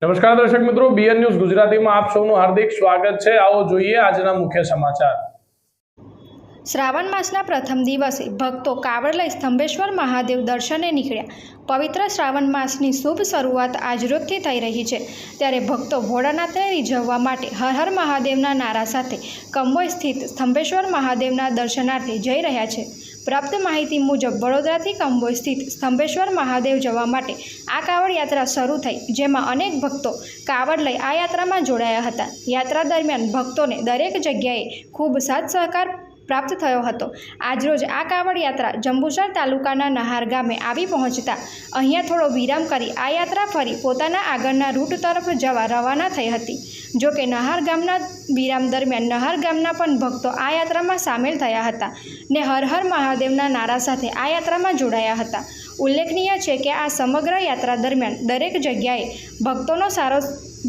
નમસ્કાર દર્શક મિત્રો, બીએન ન્યૂઝ ગુજરાતીમાં આપ સૌનું હાર્દિક સ્વાગત છે। આવો જોઈએ આજના મુખ્ય સમાચાર। શ્રાવણ માસના પ્રથમ દિવસે ભક્તો કાવડ લઈ સ્તંભેશ્વર મહાદેવ દર્શને નીકળ્યા। પવિત્ર શ્રાવણ માસની શુભ શરૂઆત આજરોજથી થઈ રહી છે, ત્યારે ભક્તો ભોળાનાથને રીઝવવા માટે હર હર મહાદેવના નારા સાથે કંબોઈ સ્થિત સ્તંભેશ્વર મહાદેવના દર્શનાર્થે જઈ રહ્યા છે। પ્રાપ્ત માહિતી મુજબ વડોદરાથી કંબોઈ સ્થિત સ્તંભેશ્વર મહાદેવ જવા માટે આ કાવડ યાત્રા શરૂ થઈ, જેમાં અનેક ભક્તો કાવડ લઈ આ યાત્રામાં જોડાયા હતા। યાત્રા દરમિયાન ભક્તોને દરેક જગ્યાએ ખૂબ સાથ સહકાર પ્રાપ્ત થયો હતો। આજરોજ આ કાવડ યાત્રા જંબુસર તાલુકાના નહાર ગામે આવી પહોંચતા અહીંયા થોડો વિરામ કરી આ યાત્રા ફરી પોતાના આગળના રૂટ તરફ જવા રવાના થઈ હતી। જો કે નહાર ગામના વિરામ દરમિયાન નહાર ગામના પણ ભક્તો આ યાત્રામાં સામેલ થયા હતા ને હર હર મહાદેવના નારા સાથે આ યાત્રામાં જોડાયા હતા। ઉલ્લેખનીય છે કે આ સમગ્ર યાત્રા દરમિયાન દરેક જગ્યાએ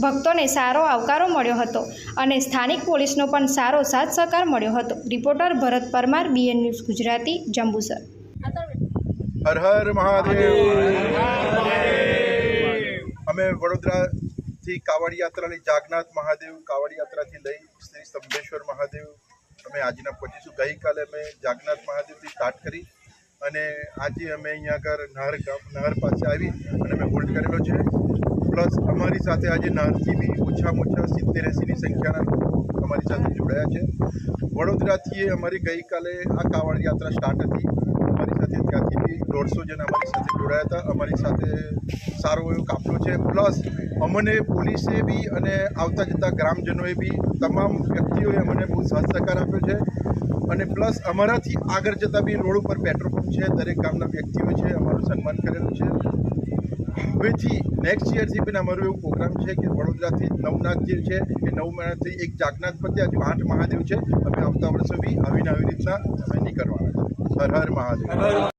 ભક્તોને સારો આવકારો મળ્યો હતો અને સ્થાનિક પોલીસનો પણ સારો સાથ સહકાર મળ્યો હતો। રિપોર્ટર ભરત પરમાર, બીએન ન્યૂઝ ગુજરાતી, જંબુસર। હર હર મહાદેવ। અમે વડોદરાથી કાવડ યાત્રાની જાગનાથ મહાદેવ કાવડ યાત્રાથી લઈ શ્રી સ્તંભેશ્વર મહાદેવ અમે આજના પહોંચીશું। ગઈકાલે અમે જાગનાથ મહાદેવથી સ્ટાર્ટ કરી અને આજે અમે અહીંયા આગળ નહર પાસે આવી અને અમે હોલ્ડ કરેલો છે। પ્લસ અમારી સાથે આજે નહરથી બી ઓછામાં ઓછા 70-80ની સંખ્યાના લોકો અમારી સાથે જોડાયા છે। વડોદરાથી અમારી ગઈકાલે આ કાવડ યાત્રા સ્ટાર્ટ હતી। અમારી સાથે ત્યાંથી બી 150 જણ અમારી સાથે જોડાયા હતા। અમારી સાથે સારો એવો કાફલો છે। પ્લસ અમને પોલીસે બી અને આવતા જતા ગ્રામજનોએ બી તમામ વ્યક્તિઓએ અમને બહુ સાથ સહકાર આપ્યો છે અને પ્લસ અમારાથી આગળ જતાં બી રોડ ઉપર પેટ્રોલ પંપ છે, દરેક ગામના વ્યક્તિઓ છે, અમારું સન્માન કરેલું છે। હવેથી નેક્સ્ટ યરથી પણ અમારું એવું પ્રોગ્રામ છે કે વડોદરાથી નવનાથ જે છે એ 9 મહિનાથી એક જાગનાથ પત્યા હજુ 8 મહાદેવ છે। અમે આવતા વર્ષે બી આવીને આવી રીતના અમે નીકળવાના છે। હર હર મહાદેવ।